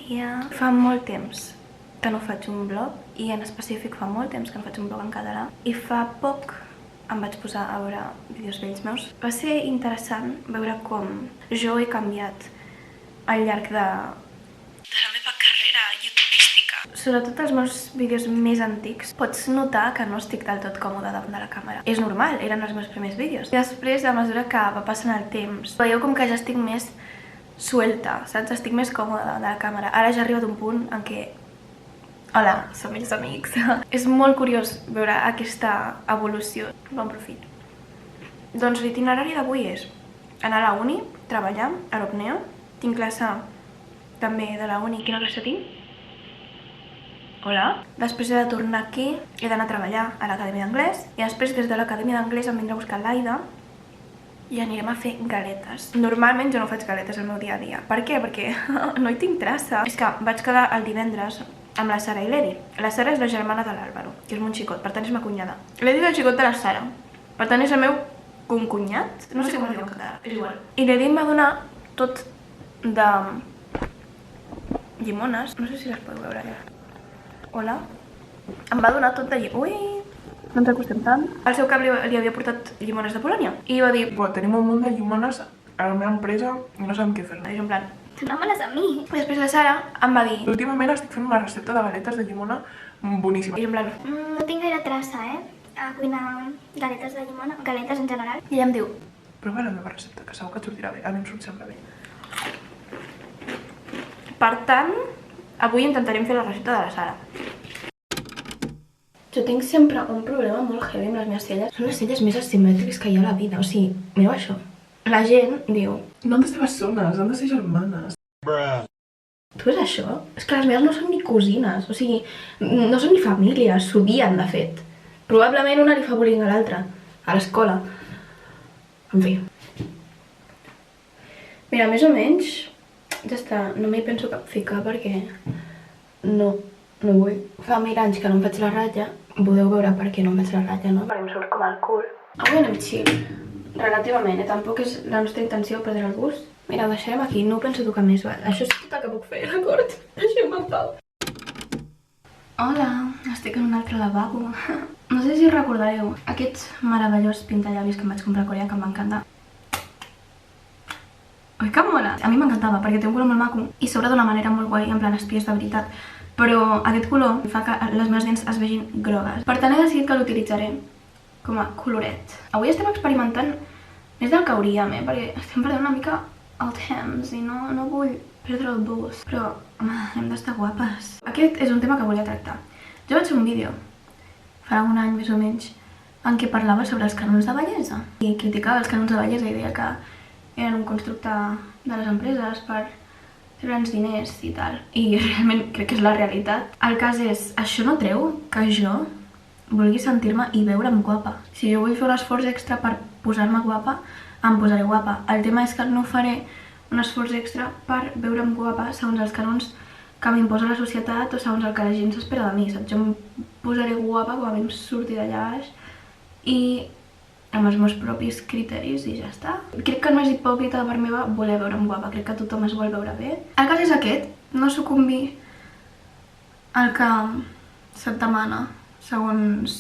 dia. Fa molt temps que no faig un blog, i en específic fa molt temps que no faig un blog en català, i fa poc em vaig posar a veure vídeos vells meus. Va ser interessant veure com jo he canviat al llarg de la meva carrera youtubística. Sobretot els meus vídeos més antics pots notar que no estic del tot còmoda davant de la càmera. És normal, eren els meus primers vídeos. I després, a mesura que va passant el temps, veieu com que ja estic més suelta, saps? Estic més còmoda davant de la càmera. Ara ja he arribat a un punt en què... Hola, som ells amics. És molt curiós veure aquesta evolució. Bon profit. Doncs l'itinerari d'avui és anar a la uni, treballar a l'Opneo. Tinc classe també de la uni. Quina classe tinc? Hola. Després he de tornar aquí, he d'anar a treballar a l'Acadèmia d'Anglès, i després des de l'Acadèmia d'Anglès em vindrà a buscar l'Aida i anirem a fer galetes. Normalment jo no faig galetes al meu dia a dia. Per què? Perquè no hi tinc traça. És que vaig quedar el divendres amb la Sara i l'Edi. La Sara és la germana de l'Àlvaro, que és mon xicot, per tant és ma cunyada. L'Edi és el xicot de la Sara, per tant és el meu concunyat. No sé com es diu en català, és igual. I l'Edi em va donar tot de llimones. No sé si les podeu veure allà. Hola. Em va donar tot de llimones. Ui, no ens acostem tant. El seu cap li havia portat llimones de Polònia. I va dir... Tenim un munt de llimones a la meva empresa i no sabem què fer-ne. És en plan... Dóna-me-les a mi. I després la Sara em va dir... Últimament estic fent una recepta de galetes de llimona boníssima. I en plan... No tinc gaire traça, a cuinar galetes de llimona, galetes en general. I ella em diu... Prova la meva recepta, que segur que et sortirà bé. A mi em surt sempre bé. Per tant, avui intentarem fer la recepta de la Sara. Jo tinc sempre un problema molt heavy amb les meves celles. Són les celles més asimètriques que hi ha a la vida. O sigui, mireu això. La gent diu... No han de ser bessones, han de ser germanes. Tu veus això? És que les meves no són ni cosines. O sigui, no són ni famílies. S'odien, de fet. Probablement una li fa bullying a l'altra. A l'escola. En fi. Mira, més o menys... Ja està. No m'hi penso cap ficar perquè... No vull. Fa 1000 anys que no em faig la ratlla. Podeu veure per què no em faig la ratlla, no? Perquè em surt com el cul. Avui anem chill. Relativament, tampoc és la nostra intenció perdre el gust. Mira, ho deixarem aquí, no ho penso tocar més. Això és tot el que puc fer, d'acord? Deixem-me en pau. Hola, estic en un altre lavabo. No sé si recordareu aquests meravellós pintallavis que em vaig comprar a Corea, que em va encantar. Oi, que mola! A mi m'encantava, perquè té un color molt maco i s'obre d'una manera molt guai, en plan espies de veritat. Però aquest color fa que les meves dents es vegin grogues. Per tant, he decidit que l'utilitzaré com a coloret. Avui estem experimentant més del que hauríem, perquè estem perdent una mica el temps i no vull perdre el bus. Però, home, hem d'estar guapes. Aquest és un tema que volia tractar. Jo vaig fer un vídeo, farà un any més o menys, en què parlava sobre els canons de bellesa. I criticava els canons de bellesa i deia que eren un constructe de les empreses per treure'ns diners i tal. I realment crec que és la realitat. El cas és, això no treu que jo vulgui sentir-me i veure'm guapa. Si jo vull fer un esforç extra per posar-me guapa, em posaré guapa. El tema és que no faré un esforç extra per veure'm guapa segons els canons que m'imposa la societat o segons el que la gent s'espera de mi, saps? Jo em posaré guapa quan a mi em surti d'allà baix i amb els meus propis criteris i ja està. Crec que no és hipòcrita de part meva voler veure'm guapa, crec que tothom es vol veure bé. El cas és aquest, no sucumbir al que se't demana segons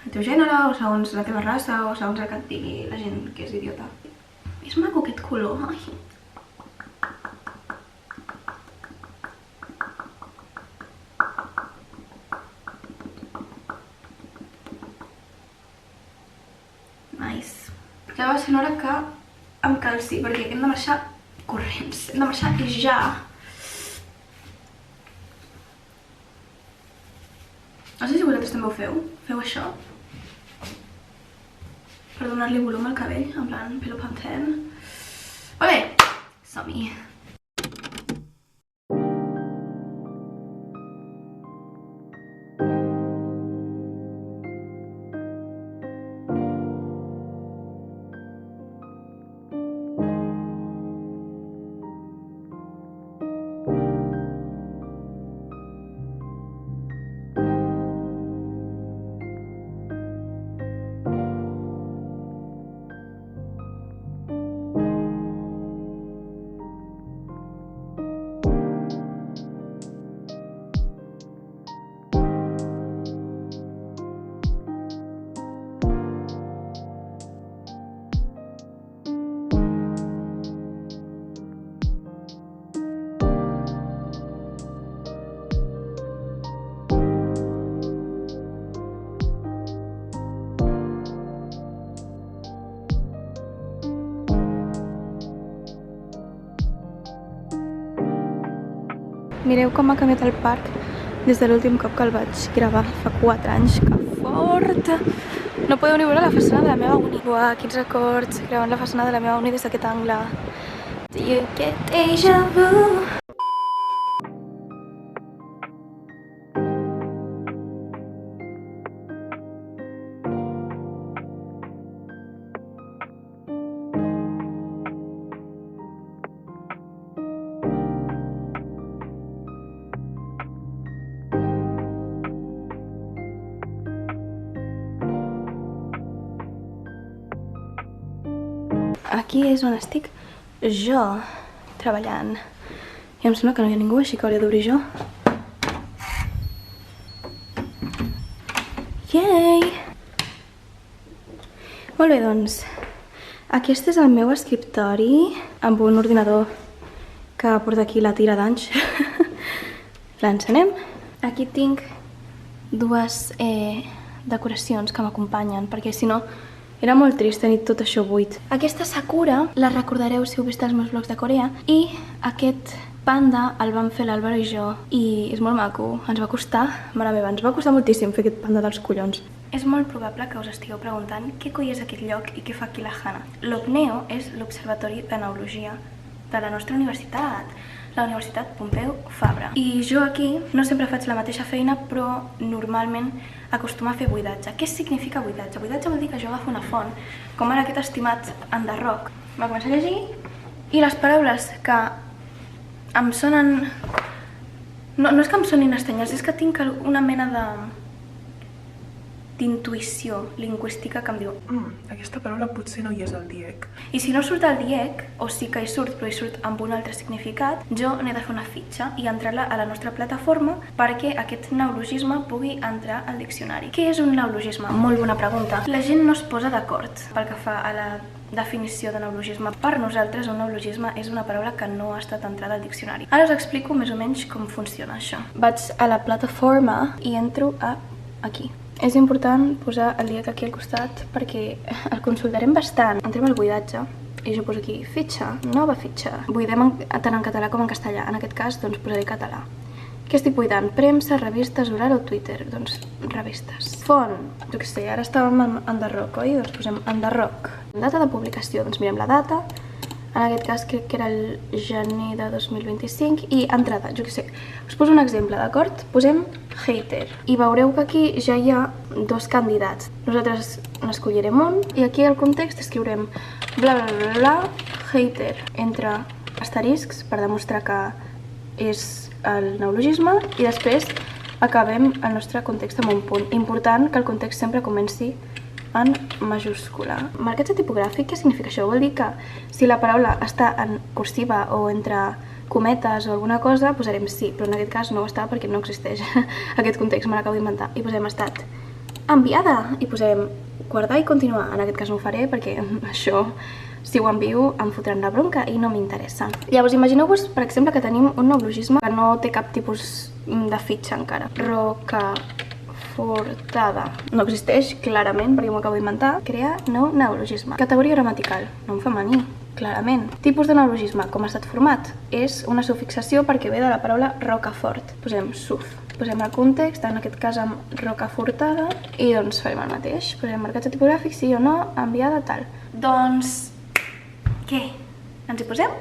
el teu gènere, o segons la teva raça, o segons el que et digui la gent que és idiota. És maco aquest color, ai. Nice. Ja va ser hora que em calci, perquè hem de marxar corrents, hem de marxar ja. No sé si vosaltres també ho feu. Feu això? Per donar-li volum al cabell, en plan pelo Pantene. Vale, som-hi. Mireu com ha canviat el parc des de l'últim cop que el vaig gravar fa 4 anys. Que fort! No podeu ni veure la façana de la meva uni. Uah, quins records, gravant la façana de la meva uni des d'aquest angle. Do you get déjà vu? Aquí és on estic jo treballant. I em sembla que no hi ha ningú, així que hauré d'obrir jo. Yay! Molt bé, doncs, aquest és el meu escriptori amb un ordinador que porta aquí la tira d'anys. L'encenem. Aquí tinc dues decoracions que m'acompanyen, perquè si no era molt trist tenir tot això buit. Aquesta Sakura la recordareu si heu vist els meus vlogs de Corea, i aquest panda el vam fer l'Àlvaro i jo, i és molt maco. Ens va costar, mare meva, ens va costar moltíssim fer aquest panda dels collons. És molt probable que us estigueu preguntant què coi és aquest lloc i què fa aquí la Hannah. L'OPNEO és l'Observatori de Neurologia de la nostra universitat, la Universitat Pompeu Fabra. I jo aquí no sempre faig la mateixa feina, però normalment acostumo a fer buidatge. Què significa buidatge? Buidatge vol dir que jo agafo una font, com ara aquest estimat enderroc. Va començar a llegir i les paraules que em sonen... No és que em sonin estranyes, és que tinc una mena d'intuïció lingüística que em diu Aquesta paraula potser no hi és al DIEC. I si no surt el DIEC, o sí que hi surt però hi surt amb un altre significat, jo n'he de fer una fitxa i entrar-la a la nostra plataforma perquè aquest neologisme pugui entrar al diccionari. Què és un neologisme? Molt bona pregunta. La gent no es posa d'acord pel que fa a la definició de neologisme. Per nosaltres, un neologisme és una paraula que no ha estat entrada al diccionari. Ara us explico més o menys com funciona això. Vaig a la plataforma i entro aquí. És important posar el DIEC aquí al costat perquè el consultarem bastant. Entrem al buidatge i jo poso aquí fitxa, nova fitxa. Buidem tant en català com en castellà. En aquest cas, doncs, posaré català. Què estic buidant? Premsa, revistes, oral o Twitter? Doncs revistes. Font, jo què sé, ara estàvem en enderroc, oi? Doncs posem enderroc. Data de publicació, doncs mirem la data. En aquest cas crec que era el gener de 2025 i entrada, jo què sé. Us poso un exemple, d'acord? Posem hater i veureu que aquí ja hi ha dos candidats. Nosaltres n'escollirem un i aquí al context escriurem bla bla bla bla hater entre asteriscs per demostrar que és el neologisme i després acabem el nostre context amb un punt. Important que el context sempre comenci en majúscula. Marcatge tipogràfic, què significa això? Vol dir que si la paraula està en cursiva o entre cometes o alguna cosa, posarem sí, però en aquest cas no ho està perquè no existeix aquest context, me l'acabo d'inventar. I posem estat enviada i posem guardar i continuar. En aquest cas no ho faré perquè això, si ho envio, em fotran la bronca i no m'interessa. Llavors, imagineu-vos, per exemple, que tenim un neologisme que no té cap tipus de fitxa encara. Rocafortada. No existeix, clarament, perquè m'ho acabo d'inventar. Crear nou neologisme. Categoria gramatical. Nom femení. Clarament. Tipus de neologisme, com ha estat format? És una sufixació perquè ve de la paraula rocafort. Posem suf. Posem el context, en aquest cas amb rocafortada, i doncs farem el mateix. Posem marcatge tipogràfic, sí o no, enviada, tal. Doncs, què? Ens hi posem?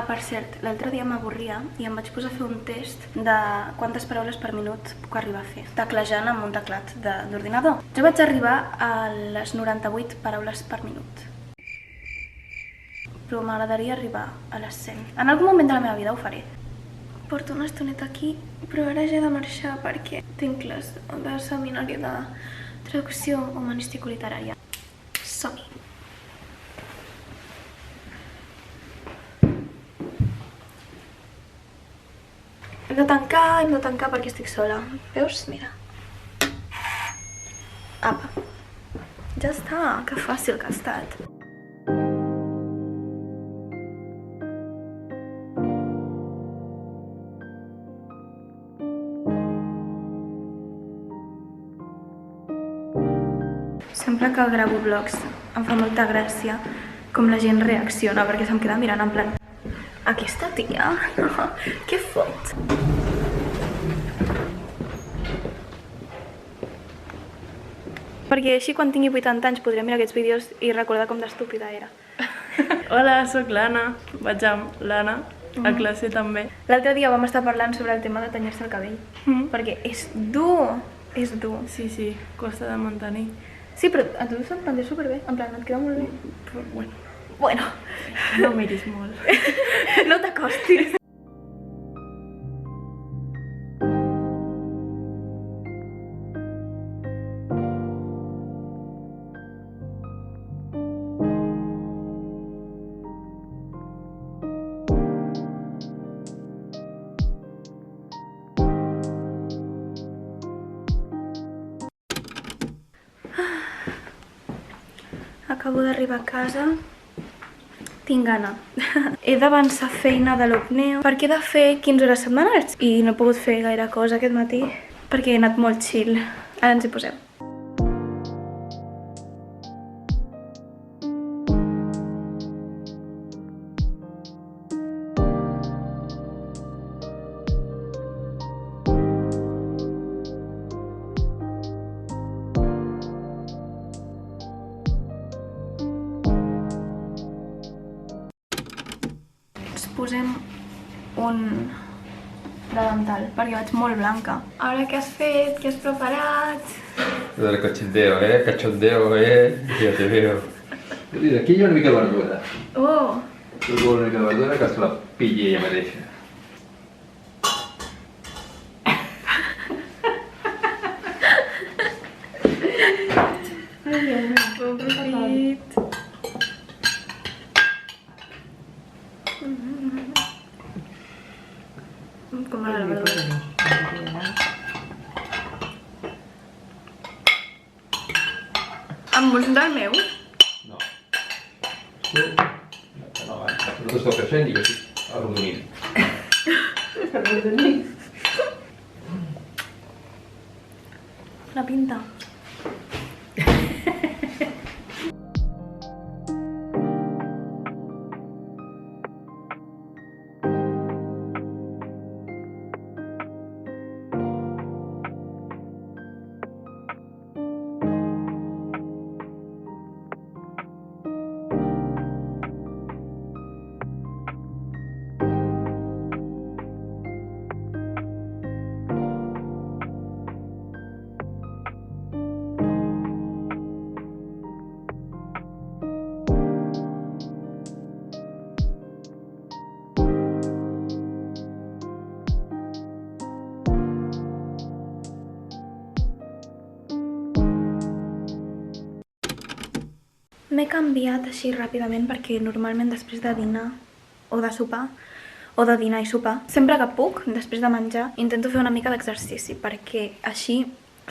Per cert, l'altre dia m'avorria i em vaig posar a fer un test de quantes paraules per minut puc arribar a fer, teclejant amb un teclat d'ordinador. Jo vaig arribar a les 98 paraules per minut. Però m'agradaria arribar a les 100. En algun moment de la meva vida ho faré. Porto una estoneta aquí, però ara ja he de marxar perquè tinc classe de seminari de traducció humanístico-literària. Som-hi! de tancar perquè estic sola. Veus? Mira. Apa. Ja està, que fàcil que ha estat. Sempre que gravo vlogs em fa molta gràcia com la gent reacciona, perquè se'm queda mirant en plan aquesta tia, què fot? Perquè així quan tingui 80 anys podré mirar aquests vídeos i recordar com d'estúpida era. Hola, sóc l'Anna. Vaig amb l'Anna, a classe també. L'altre dia vam estar parlant sobre el tema de tenyir-se el cabell, perquè és dur, és dur. Sí, sí, costa de mantenir. Sí, però a tu se't prendré superbé, en plan, et queda molt bé. Però, Bueno, no miris molt. no t'acostis. Acabo d'arribar a casa. Tinc gana. He d'avançar feina de l'Opneo perquè he de fer 15 hores setmanals i no he pogut fer gaire cosa aquest matí perquè he anat molt chill. Ara ens hi posem. Posem un delantal, perquè vaig molt blanca. Ara què has fet? Què has preparat? Del cachondeo, ya te veo. Mira, aquí hi ha una mica de verdura. Oh! Una mica de verdura que se la pilli ella mateixa. Bon profit! Com m'agrada la verdura. Em vols del meu? No. No, nosaltres estem creixent i jo estic arrodonint. La pinta. M'he canviat així ràpidament perquè normalment després de dinar o de sopar, o de dinar i sopar, sempre que puc, després de menjar, intento fer una mica d'exercici perquè així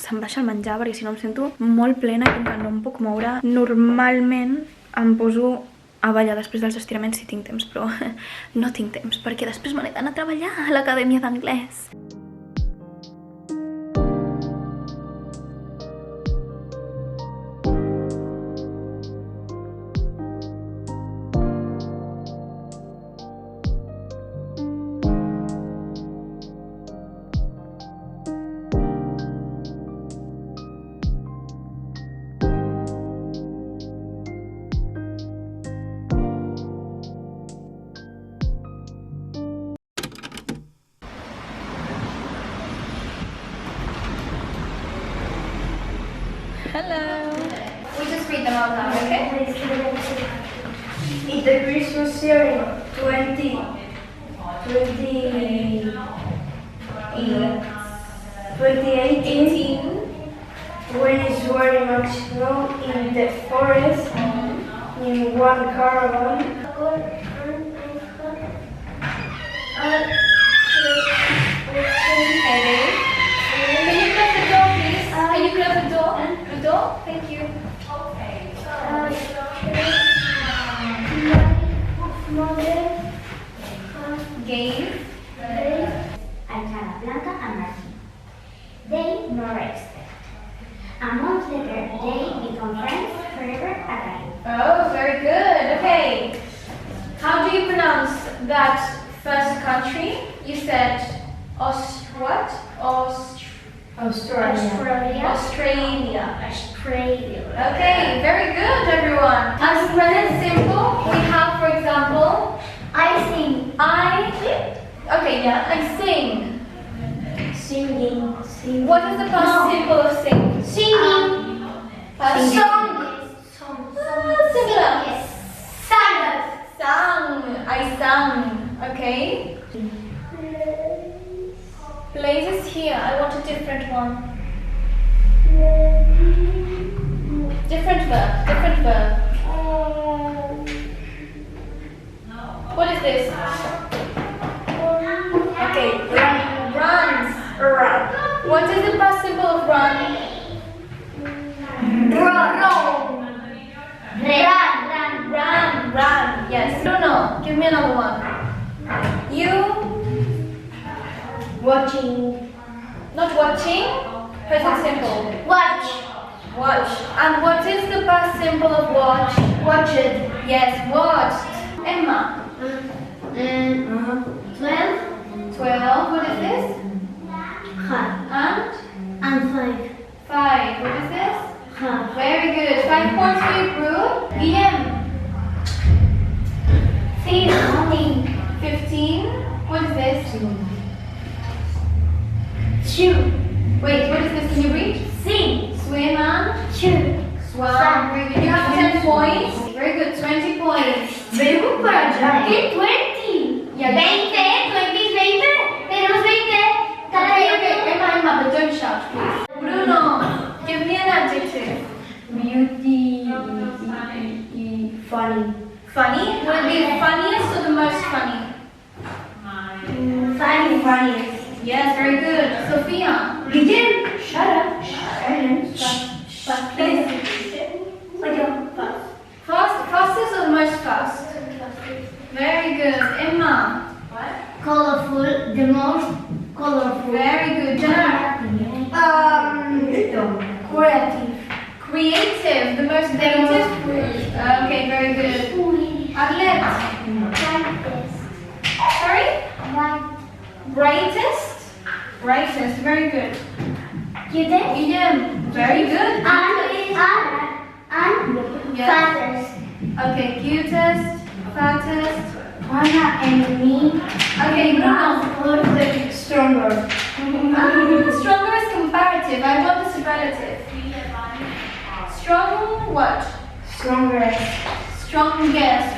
se'm baixa el menjar, perquè si no em sento molt plena i com que no em puc moure. Normalment em poso a ballar després dels estiraments si tinc temps, però no tinc temps perquè després me n'he d'anar a treballar a l'acadèmia d'anglès. Hello. We just read them out loud, okay? In the Christmas series 2018, when it's very much snow in the forest, in one caravan. gave Alzada Blanca and Martin. They nor expect. A month later, they become friends forever again. Oh, very good. Okay. How do you pronounce that first country? You said what? Australia. Australia. Okay, very good, everyone. As present simple, we have, for example, I sing. Okay, yeah, I sing. Singing. What is the past simple of sing? Singing. Song. Similar. Yes. Sang. Sang. I sang. Okay. Place is here. I want a different one. Different verb. What is this? Okay, runs. What is the past simple of run? Run. Yes. No. Give me another one. You. Watching. Not watching. Present simple. Watch. And what is the past simple of watch? Watched. Yes, watched. Emma. 12. What is this? And 5. What is this? Very good. 5 points for you, Brew. Guillaume. 15. What is this? Wait, what is this? Can you read? Swim and swam. Very good. You have 10 points. Very good. 20 points. Very good para allá. ¿Qué? 20. Yeah, 20. Tenemos 20. Okay. Emma, but don't shout, please. Bruno, give me an adjective. Beauty. Funny. Funny? Will it be the funniest or the most funny? Funny. Yes, very good. Sophia. Guillem, shut up. Please. Fastest or the most fast? Very good. Emma. Colorful, the most colorful. Very good. Jenna. Creative, the most creative. Okay, very good. Arlette. Sorry? Brightest, very good. Guillem, very good. And Yes. Okay, cutest, fattest. Anna and me. Okay, Bruno. Stronger. Stronger is comparative. I want the superlative. Strong what? Stronger. Strongest.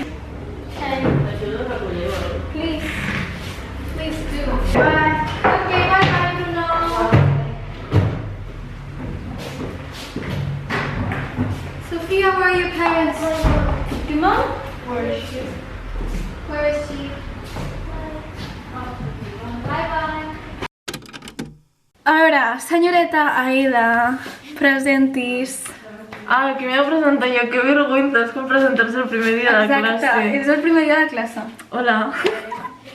Please do. Bye. Okay, bye, Bruno. Sophia, where are your parents? Your mom? Where is she? Bye. Ahora, señorita Aida, presentis. Ah, que me voy a presentar yo, qué vergüenza, es com presentar-se el primer dia de classe. És el primer dia de classe. Hola.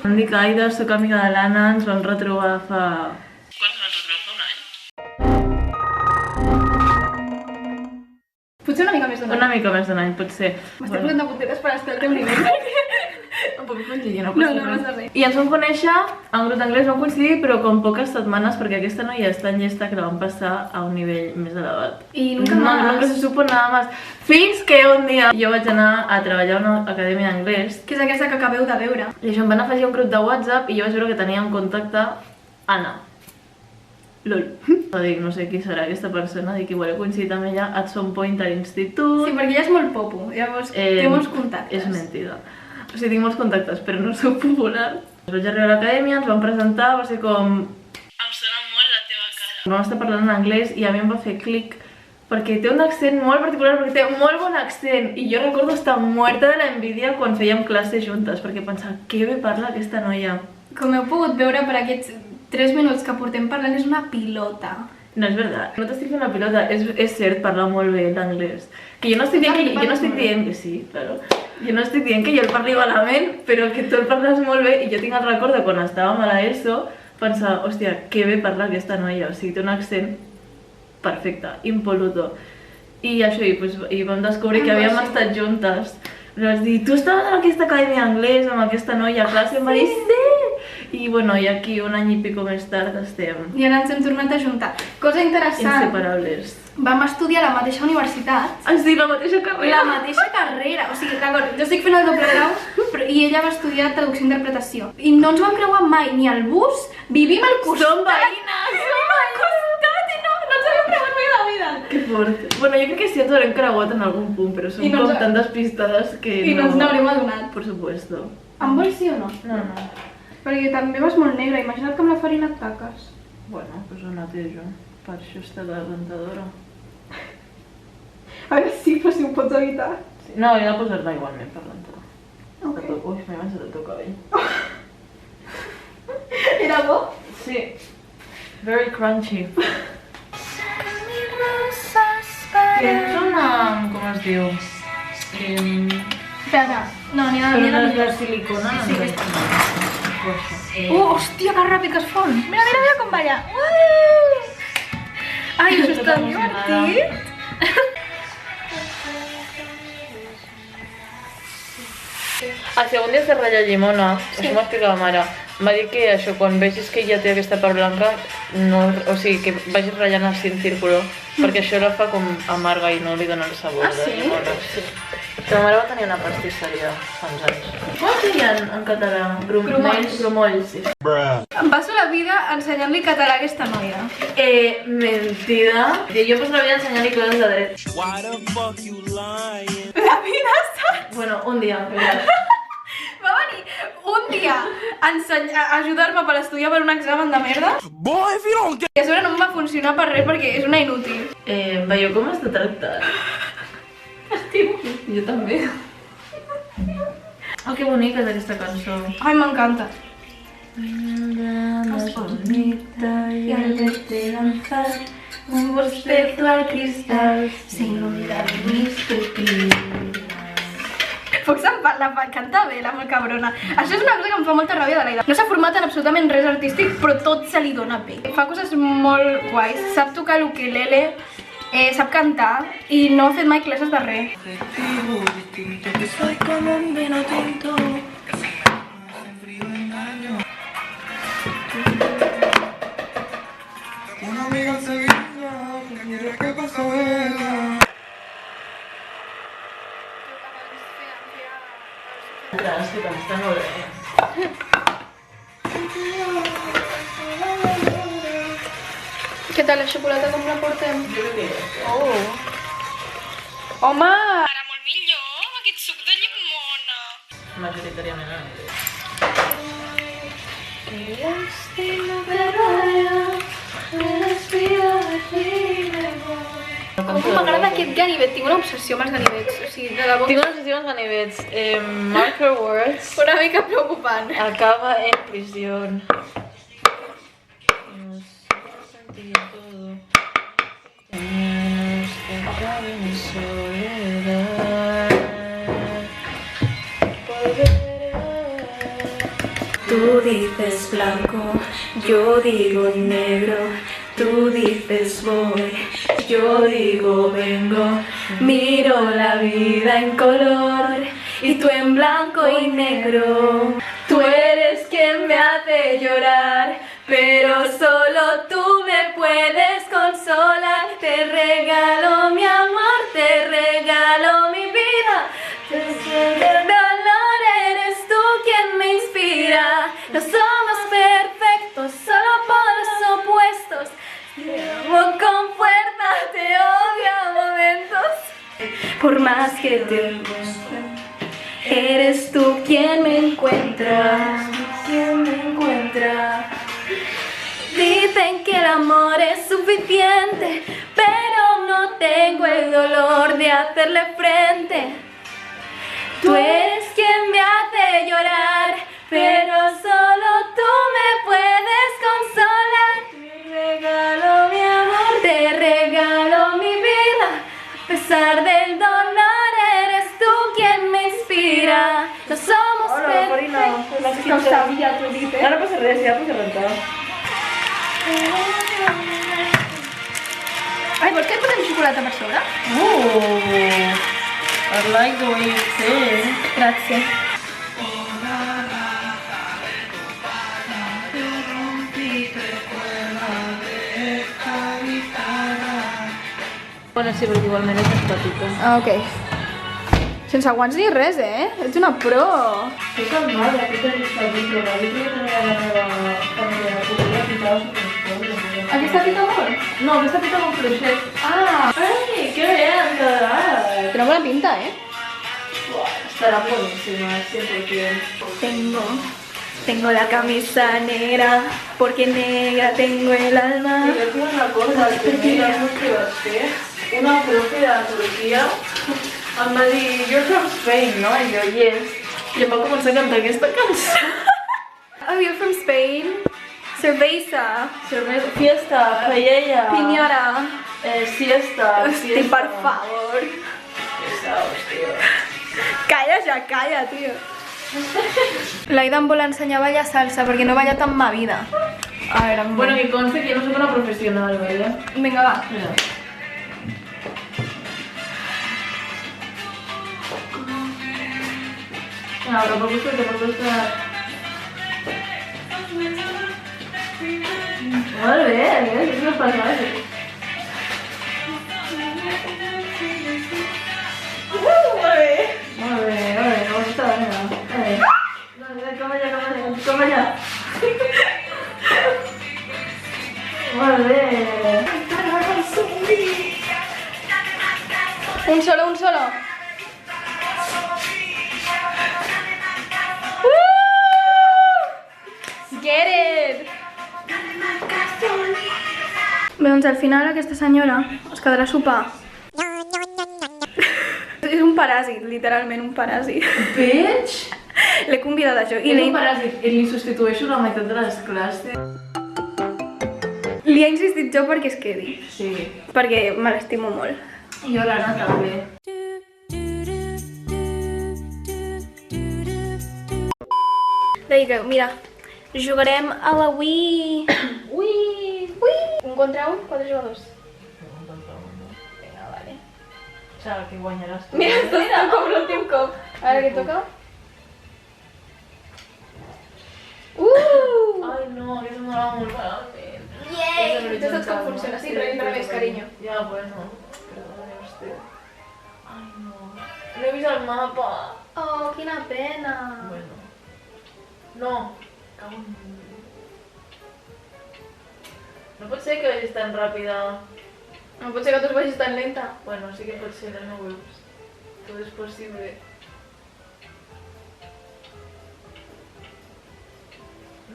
Em dic Aida, soc amiga de l'Anna, ens vam retrobar fa... Quan ens vam retrobar? Fa un any? Potser una mica més d'un any. Una mica més d'un any, potser. M'estic posant de puntetes per estar al teu nivell. Un poc congellant, no No passa res. I ens vam conèixer, en grup d'anglès vam coincidir, però com poques setmanes, perquè aquesta noia és tan llesta que la vam passar a un nivell més elevat. I nunca más. Nunca se supo nada más. Fins que un dia jo vaig anar a treballar a una acadèmia d'anglès Que és aquesta que acabeu de veure. i això em van afegir a un grup de WhatsApp i jo vaig veure que tenia en contacte Anna. LOL. Dic, no sé qui serà aquesta persona, dic que volia coincidir amb ella at some point a l'institut. Sí, perquè ella és molt popo, llavors té molts contactes. És mentida. O sigui, tinc molts contactes, però no soc popular. Vaig arribar a l'acadèmia, ens vam presentar, va ser com... Em sona molt la teva cara. Vam estar parlant en anglès i a mi em va fer clic perquè té un accent molt particular, perquè té molt bon accent i jo recordo estar muerta de l'envídia quan fèiem classe juntes perquè pensava, que bé parla aquesta noia. Com heu pogut veure per aquests 3 minuts que portem parlant, és una pilota. No és veritat, no t'estic fent la pilota, és cert parlar molt bé l'anglès. Que jo no estic dient que sí, claro. Jo no estic dient que jo el parli malament, però que tu el parles molt bé i jo tinc el record de quan estàvem a l'ESO pensar, hòstia, que bé parla aquesta noia, o sigui, té un accent perfecte, impoluto. I això, i vam descobrir que havíem estat juntes. I vaig dir, tu estaves en aquesta acadèmia d'anglès amb aquesta noia a classe? Em va dir, sí! I bueno, i aquí un any i pico més tard estem I ara ens hem tornat a juntar. Cosa interessant, inseparables. vam estudiar a la mateixa universitat, Has dit la mateixa carrera? la mateixa carrera, o sigui, d'acord, jo estic fent el doble grau i ella va estudiar traducció i interpretació. I no ens vam creuar mai ni al bus, vivim al costat. Som veïnes! Vivim al costat i no ens havíem creuat mai a la vida. Que fort. Bueno, jo crec que sí ens haurem creuat en algun punt, però som I no com ens- tan despistades que I no ens n'haurem adonat. Por supuesto. Em vols sí o no? No, no. Perquè també vas molt negra, imagina't que amb la farina et taques. Bueno, pues ho netejo. Per això està la rentadora. A veure sí, però si ho pots evitar. Sí. No, he de posar-la igualment per rentar. Ok. Ui, m'he menjat el teu cabell. Era bo? Sí. Very crunchy. Tens una... com es diu? Espera, no, n'hi ha Però de de silicona? Sí, no? aquesta. Això. Hòstia, que ràpid que es fon! Mira, mira, mira com balla! Ai, això és Tota tan emocionada. divertit! El segon dia de ratlla llimona, això m'ho explica la mare, em va dir que això, quan vegis que ja té aquesta part blanca, no, o sigui, que vagis ratllant així en círculo, perquè això la fa com amarga i no li dona el sabor de sí? llimona. Sí. La mare va tenir una pastisseria fa uns anys. Com es deien en català? Grumolls. Grumolls, sí. Em passo la vida ensenyant-li català a aquesta noia. Mentida. Jo passo la vida ensenyant-li coses de dret. Why the fuck you lying? La vida està... Bueno, un dia, però... Va venir un dia a ajudar-me per estudiar per un examen de merda Boy, if you don't get i a sobre no em va funcionar per res perquè és una inútil. Veieu com està tractat? Estimo. Jo també. Oh, que bonica és aquesta cançó. Ai, m'encanta. Más bonita y al verte lanzar un bostezo al cristal se inunda mis pupilas. Fox la canta bé, la cabrona. Això és una cosa que em fa molta ràbia de l'Aida. No s'ha format en absolutament res artístic, però tot se li dona bé. Fa coses molt guais. Sap tocar l'ukelele, sap cantar i no ha fet mai classes de res. Soy como un vino tinto. una amiga en Sevilla, mira qué pasó ella. Gràcies, que també està molt bé. Què tal la xocolata, com la portem? Jo crec que Oh! Home! Ara molt millor, amb aquest suc de llimona. majoritàriament en anglès. Com m'agrada aquest ganivet, tinc una obsessió amb els ganivets, o sigui, de debò Tinc una sessió amb ganivets. Mark her words. una mica preocupant. Acaba en prisión. No sentía todo. Teníamos que acabar en mi soledad. Tú dices blanco, yo digo negro. Tú dices voy, yo digo vengo. Miro la vida en color y tú en blanco y negro. Tú eres quien me hace llorar, pero solo tú me puedes consolar. Te regalo mi amor, te regalo mi vida. Desde el dolor eres tú quien me inspira. No somos perfectos, solo polos opuestos. Te amo con fuerza, te odio a momentos. Por más que te muestre, eres tú quien me encuentra. Quien me encuentra. Dicen que el amor es suficiente, pero no tengo el dolor de hacerle frente. Tú eres quien me hace llorar, pero solo tú me puedes consolar. Te regalo mi amor, te regalo mi vida. A pesar del dolor, eres tú quien me inspira. sabia, t'ho he dit, No, no passa res, ja puc rentar. Ai, vols que et posem xocolata per sobre? I like the way you say. Gràcies. Bueno, sí, perquè igualment és més petita. Ah, ok. Sense guants ni res, Ets una pro. Que calmada, que t'he vist el vídeo. La vídeo tenia la meva família de cultura ficada sobre Aquesta pica molt? No, aquesta pica molt fluixet. Ah, Ai, que bé, han quedat. té una bona pinta, Estarà boníssima, 100%. Tengo la camisa negra, porque negra tengo el alma. I jo tinc una cosa, el primer Erasmus que vaig fer, una profe de Turquia em va dir, you're from Spain, no? I jo, yes. I em va començar a cantar aquesta cançó. Oh, you're from Spain? Cerveza, Cervesa, fiesta, paella, piñara. siesta, Hosti, per favor. Pesaos, tio. Calla ja, calla, tio. L'Aida em vol ensenyar a ballar salsa perquè no he ballat en ma vida. A veure, Bueno, que conste que jo no soc una professional, ¿vale? vinga, va. Mira. No, però per gustos te pot estar... Molt bé, és una passada. Molt bé, com està, vinga. Com allà. Molt bé. Un solo. Get it! Bé, doncs al final aquesta senyora es quedarà a sopar. És un paràsit, literalment un paràsit. Bitch! L'he convidat a això i És un paràsit i li substitueixo la meitat de les classes. li he insistit jo perquè es quedi, Sí. perquè me l'estimo molt. I jo l'Anna també. Deia, mira, jugarem a la Wii. Wii! Un contra un, 4 jugadors. Vinga, vale. Saps que guanyaràs tu. Mira, esto està com l'últim cop. Ara què toca? Ai, no, que se m'anava molt malament. Yay! Ja saps com funciona, sí, però entra més, carinyo. Ja, bueno. Perdona usted. Ai, no. No he vist el mapa. Oh, quina pena. Bueno. No. Cago en... No pot ser que vagis tan ràpida. No pot ser que tu es vagis tan lenta. Bueno, sí que pot ser, no veus. Tot és possible.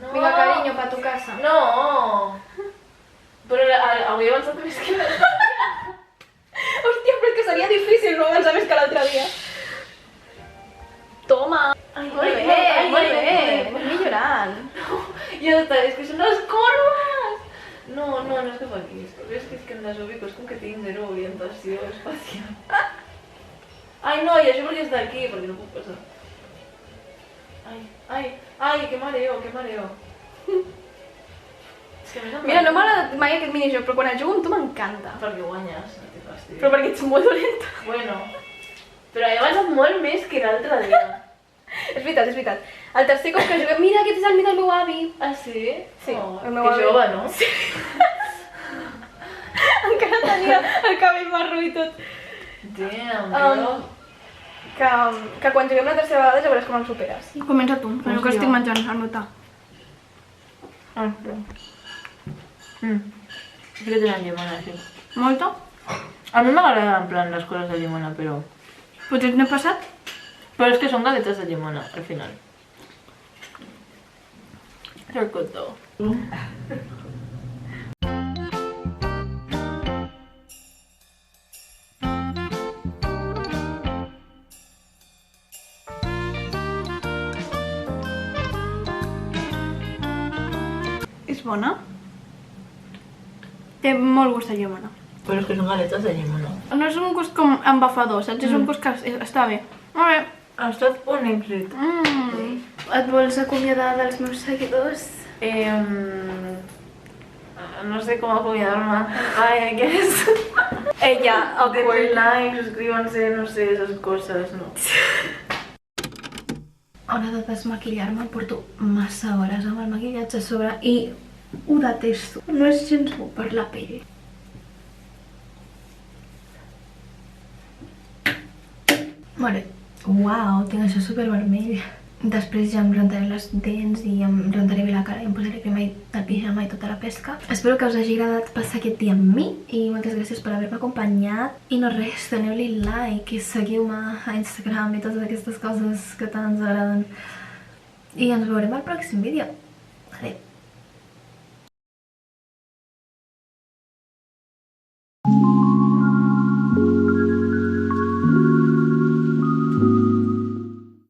No. Vinga, carinyo, pa tu casa. No! Però avui he avançat més que l'altre dia. Hòstia, però és que seria difícil no avançar més que l'altre dia. Toma. Ai, Molt bé, molt bé. Vas millorant. Ja està, és que són les corbes! No és cap aquí. És que em desubico, és com que tinc zero orientació espacial. Ai, no, i això perquè està aquí, perquè no puc passar. Ai, que mareo. És que a més em Mira, no m'ha agradat mai aquest minijoc, però quan el jugo amb tu m'encanta. Perquè guanyes, no té fàstic. Però perquè ets molt dolenta. Bueno, però he avançat molt més que l'altre dia. És veritat. El tercer cop que juguem... Mira, aquest és el meu del meu avi. Ah, sí? Sí, Oh, el meu que avi. jove, no? Sí. Encara tenia el cabell marró i tot. Damn, bro. Que quan juguem la tercera vegada ja veuràs com el superes. Comença tu, que Hòstia. estic menjant el meu ta. Ah, sí. Sí que tenen llimona, sí. Molta? A mi m'agrada en plan les coses de llimona, però... Potser n'he passat? Però és que són galetes de llimona, al final. They're good, though. És bona? Té molt gust de llimona. Però és que són galetes de llimona. No és un gust com embafador, saps? És un gust que està bé. Molt bé. Ha estat un èxit. Et vols acomiadar dels meus seguidors? No sé com acomiadar-me. Ai, què és? Ja, Denle like, suscríbanse, no sé, esas cosas, no. A hora de desmaquillar-me porto massa hores amb el maquillatge a sobre i ho detesto. No és gens bo per la pell. Vale. Uau, tinc això supervermell. Després ja em rentaré les dents i em rentaré bé la cara i em posaré crema del pijama i tota la pesca. Espero que us hagi agradat passar aquest dia amb mi i moltes gràcies per haver-me acompanyat. I no res, doneu-li like i seguiu-me a Instagram i totes aquestes coses que tant ens agraden. I ens veurem al pròxim vídeo. Adéu.